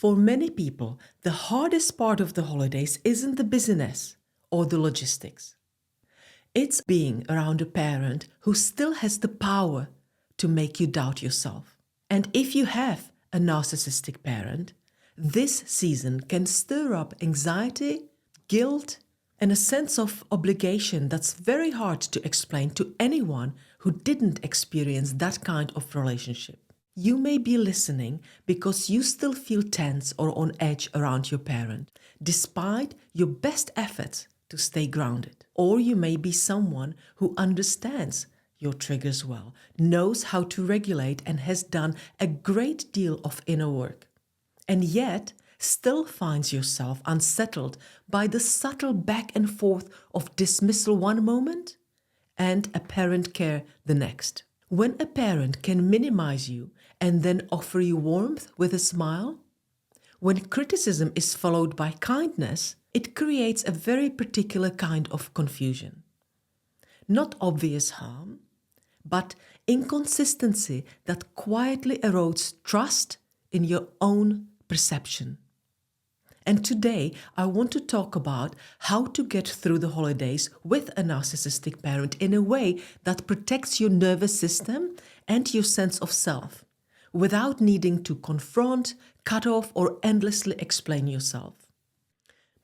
For many people, the hardest part of the holidays isn't the busyness or the logistics. It's being around a parent who still has the power to make you doubt yourself. And if you have a narcissistic parent, this season can stir up anxiety, guilt, and a sense of obligation that's very hard to explain to anyone who didn't experience that kind of relationship. You may be listening because you still feel tense or on edge around your parent, despite your best efforts to stay grounded. Or you may be someone who understands your triggers well, knows how to regulate, and has done a great deal of inner work, and yet still finds yourself unsettled by the subtle back and forth of dismissal one moment and apparent care the next. When a parent can minimize you and then offer you warmth with a smile, when criticism is followed by kindness, it creates a very particular kind of confusion. Not obvious harm, but inconsistency that quietly erodes trust in your own perception. And today, I want to talk about how to get through the holidays with a narcissistic parent in a way that protects your nervous system and your sense of self, without needing to confront, cut off, or endlessly explain yourself.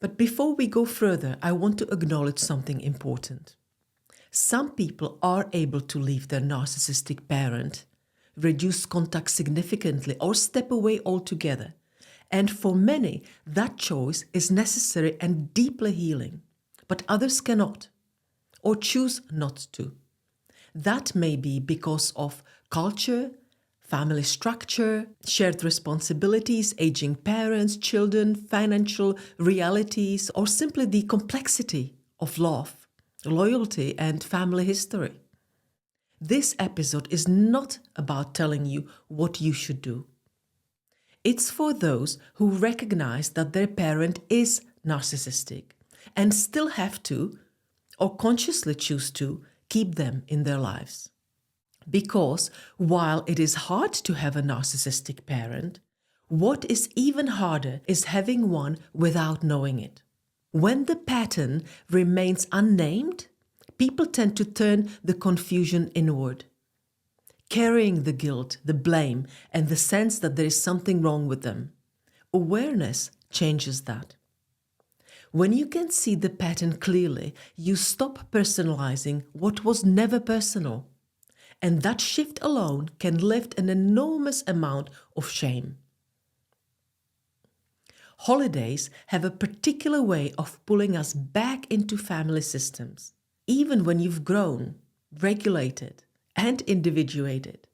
But before we go further, I want to acknowledge something important. Some people are able to leave their narcissistic parent, reduce contact significantly, or step away altogether. And for many, that choice is necessary and deeply healing. But others cannot, or choose not to. That may be because of culture, family structure, shared responsibilities, aging parents, children, financial realities, or simply the complexity of love, loyalty, and family history. This episode is not about telling you what you should do. It's for those who recognize that their parent is narcissistic and still have to, or consciously choose to, keep them in their lives. Because while it is hard to have a narcissistic parent, what is even harder is having one without knowing it. When the pattern remains unnamed, people tend to turn the confusion inward, carrying the guilt, the blame, and the sense that there is something wrong with them. Awareness changes that. When you can see the pattern clearly, you stop personalizing what was never personal. And that shift alone can lift an enormous amount of shame. Holidays have a particular way of pulling us back into family systems. Even when you've grown, regulated, and individuated,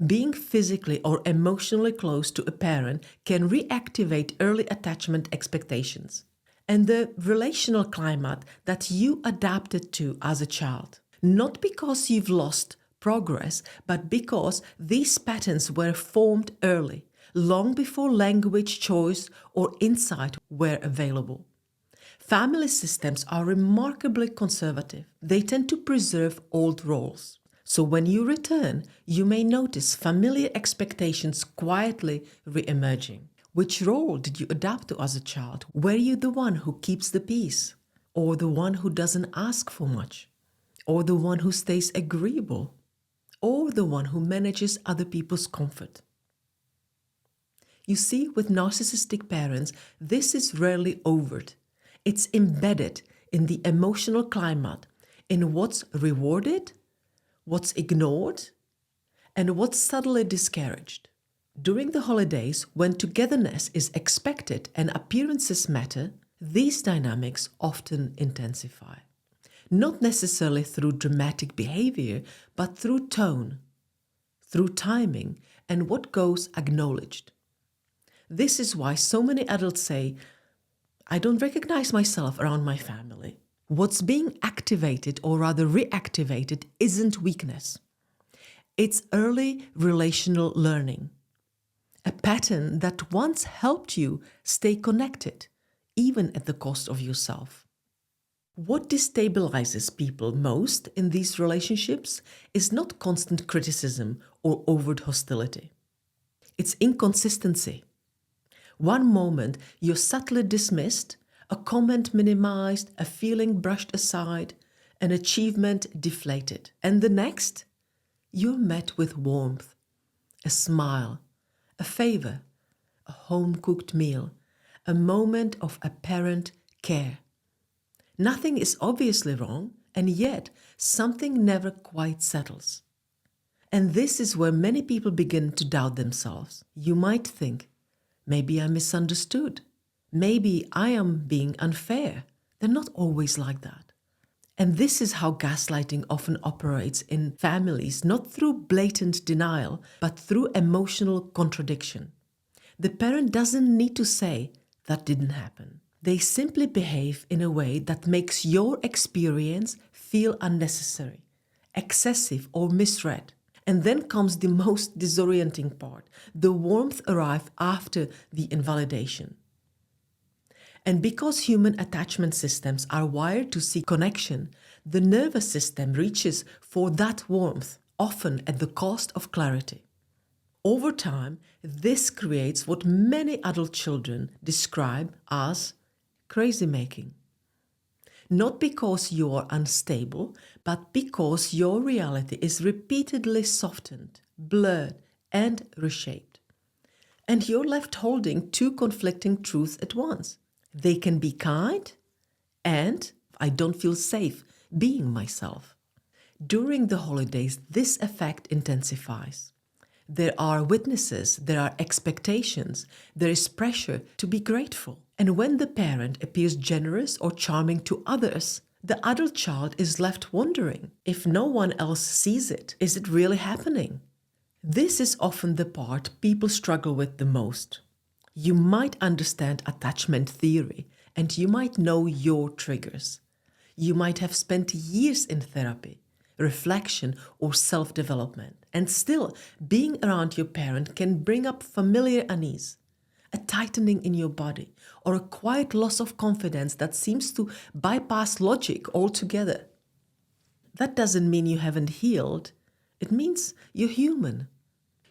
being physically or emotionally close to a parent can reactivate early attachment expectations and the relational climate that you adapted to as a child. Not because you've lost progress, but because these patterns were formed early, long before language, choice, or insight were available. Family systems are remarkably conservative. They tend to preserve old roles. So when you return, you may notice familiar expectations quietly re-emerging. Which role did you adapt to as a child? Were you the one who keeps the peace? Or the one who doesn't ask for much? Or the one who stays agreeable? Or the one who manages other people's comfort? You see, with narcissistic parents, this is rarely overt. It's embedded in the emotional climate, in what's rewarded, what's ignored, and what's subtly discouraged. During the holidays, when togetherness is expected and appearances matter, these dynamics often intensify. Not necessarily through dramatic behavior, but through tone, through timing, and what goes acknowledged. This is why so many adults say, I don't recognize myself around my family. What's being activated, or rather reactivated, isn't weakness. It's early relational learning, a pattern that once helped you stay connected, even at the cost of yourself. What destabilizes people most in these relationships is not constant criticism or overt hostility. It's inconsistency. One moment you're subtly dismissed, a comment minimized, a feeling brushed aside, an achievement deflated. And the next, you're met with warmth, a smile, a favor, a home-cooked meal, a moment of apparent care. Nothing is obviously wrong, and yet something never quite settles. And this is where many people begin to doubt themselves. You might think, maybe I misunderstood. Maybe I am being unfair. They're not always like that. And this is how gaslighting often operates in families, not through blatant denial, but through emotional contradiction. The parent doesn't need to say, that didn't happen. They simply behave in a way that makes your experience feel unnecessary, excessive, or misread. And then comes the most disorienting part. The warmth arrives after the invalidation. And because human attachment systems are wired to seek connection, the nervous system reaches for that warmth, often at the cost of clarity. Over time, this creates what many adult children describe as crazy making. Not because you are unstable, but because your reality is repeatedly softened, blurred, and reshaped. And you're left holding two conflicting truths at once. They can be kind, and I don't feel safe being myself. During the holidays, this effect intensifies. There are witnesses, there are expectations, there is pressure to be grateful. And when the parent appears generous or charming to others, the adult child is left wondering, if no one else sees it, is it really happening? This is often the part people struggle with the most. You might understand attachment theory and you might know your triggers. You might have spent years in therapy, reflection, or self-development. And still, being around your parent can bring up familiar unease, a tightening in your body, or a quiet loss of confidence that seems to bypass logic altogether. That doesn't mean you haven't healed. It means you're human.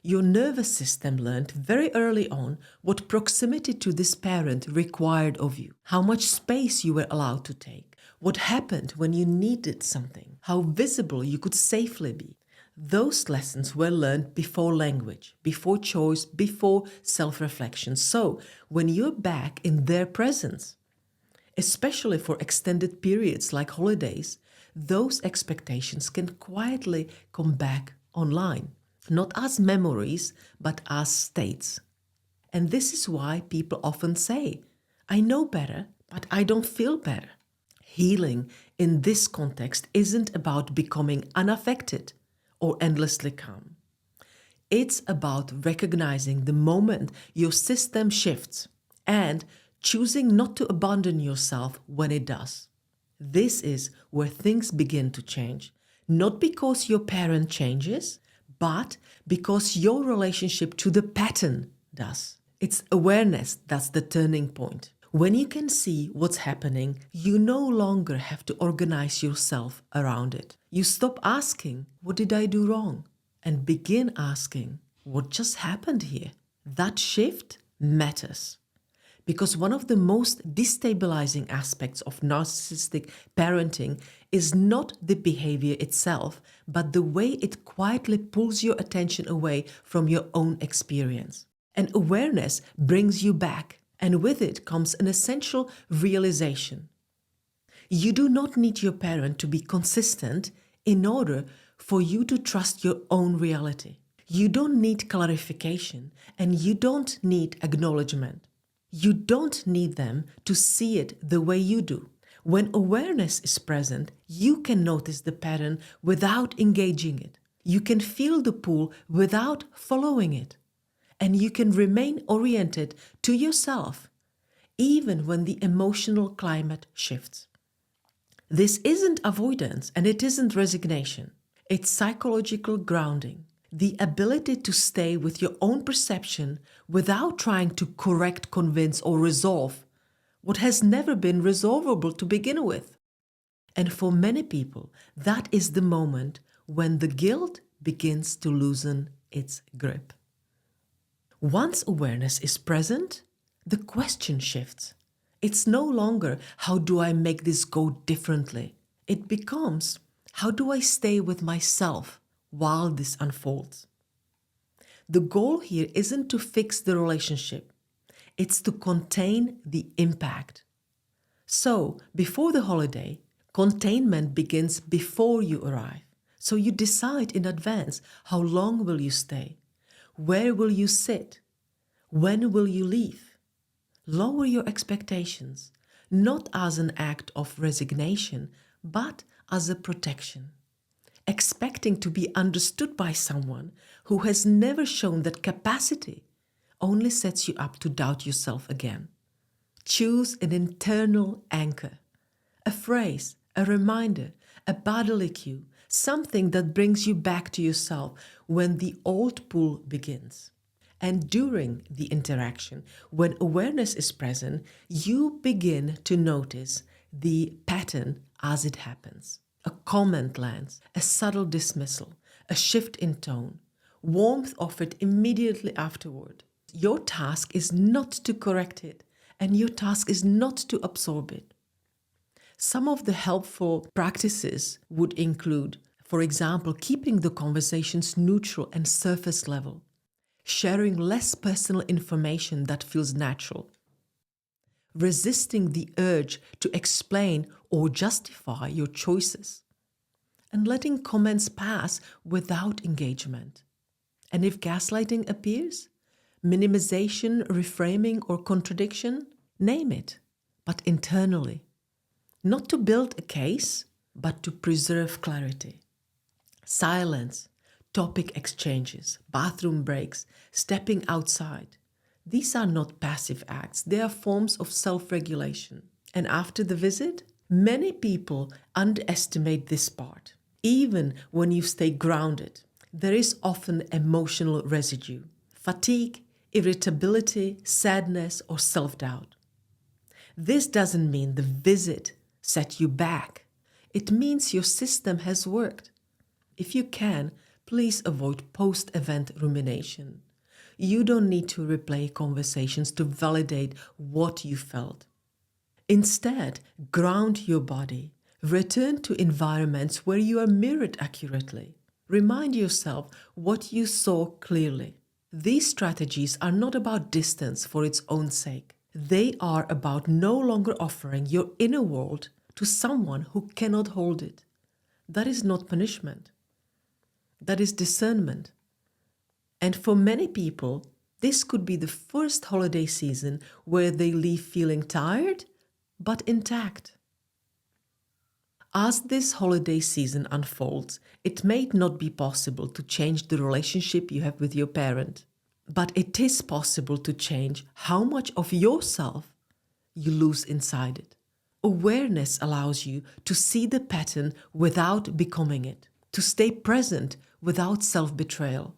Your nervous system learned very early on what proximity to this parent required of you, how much space you were allowed to take, what happened when you needed something, how visible you could safely be. Those lessons were learned before language, before choice, before self-reflection. So when you're back in their presence, especially for extended periods like holidays, those expectations can quietly come back online, not as memories, but as states. And this is why people often say, I know better, but I don't feel better. Healing in this context isn't about becoming unaffected or endlessly calm. It's about recognizing the moment your system shifts and choosing not to abandon yourself when it does. This is where things begin to change, not because your parent changes, but because your relationship to the pattern does. It's awareness that's the turning point. When you can see what's happening, you no longer have to organize yourself around it. You stop asking, what did I do wrong? And begin asking, what just happened here? That shift matters. Because one of the most destabilizing aspects of narcissistic parenting is not the behavior itself, but the way it quietly pulls your attention away from your own experience. And awareness brings you back, and with it comes an essential realization. You do not need your parent to be consistent in order for you to trust your own reality. You don't need clarification, and you don't need acknowledgement. You don't need them to see it the way you do. When awareness is present, you can notice the pattern without engaging it. You can feel the pull without following it. And you can remain oriented to yourself, even when the emotional climate shifts. This isn't avoidance and it isn't resignation. It's psychological grounding. The ability to stay with your own perception without trying to correct, convince, or resolve what has never been resolvable to begin with. And for many people, that is the moment when the guilt begins to loosen its grip. Once awareness is present, The question shifts. It's no longer, how do I make this go differently? It becomes, how do I stay with myself while this unfolds? The goal here isn't to fix the relationship. It's to contain the impact. So, before the holiday, containment begins before you arrive. So you decide in advance, how long will you stay? Where will you sit? When will you leave? Lower your expectations, not as an act of resignation, but as a protection. Expecting to be understood by someone who has never shown that capacity only sets you up to doubt yourself again. Choose an internal anchor, a phrase, a reminder, a bodily cue, something that brings you back to yourself when the old pull begins. And during the interaction, when awareness is present, you begin to notice the pattern as it happens. A comment lands, a subtle dismissal, a shift in tone, warmth offered immediately afterward. Your task is not to correct it, and your task is not to absorb it. Some of the helpful practices would include, for example, keeping the conversations neutral and surface level, sharing less personal information that feels natural, resisting the urge to explain or justify your choices, and letting comments pass without engagement. And if gaslighting appears, minimization, reframing, or contradiction, name it, but internally. Not to build a case, but to preserve clarity. Silence, topic exchanges, bathroom breaks, stepping outside. These are not passive acts, they are forms of self-regulation. And after the visit, many people underestimate this part. Even when you stay grounded, there is often emotional residue, fatigue, irritability, sadness, or self-doubt. This doesn't mean the visit set you back. It means your system has worked. If you can, please avoid post-event rumination. You don't need to replay conversations to validate what you felt. Instead, ground your body. Return to environments where you are mirrored accurately. Remind yourself what you saw clearly. These strategies are not about distance for its own sake. They are about no longer offering your inner world to someone who cannot hold it. That is not punishment. That is discernment. And for many people, this could be the first holiday season where they leave feeling tired, but intact. As this holiday season unfolds, it may not be possible to change the relationship you have with your parent, but it is possible to change how much of yourself you lose inside it. Awareness allows you to see the pattern without becoming it, to stay present without self-betrayal,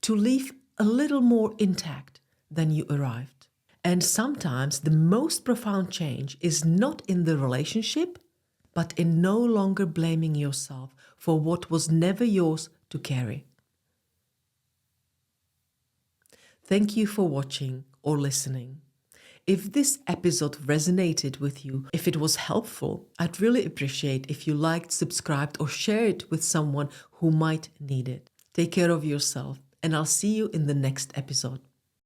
to leave a little more intact than you arrived. And sometimes the most profound change is not in the relationship, but in no longer blaming yourself for what was never yours to carry. Thank you for watching or listening. If this episode resonated with you, if it was helpful, I'd really appreciate if you liked, subscribed, or shared it with someone who might need it. Take care of yourself, and I'll see you in the next episode.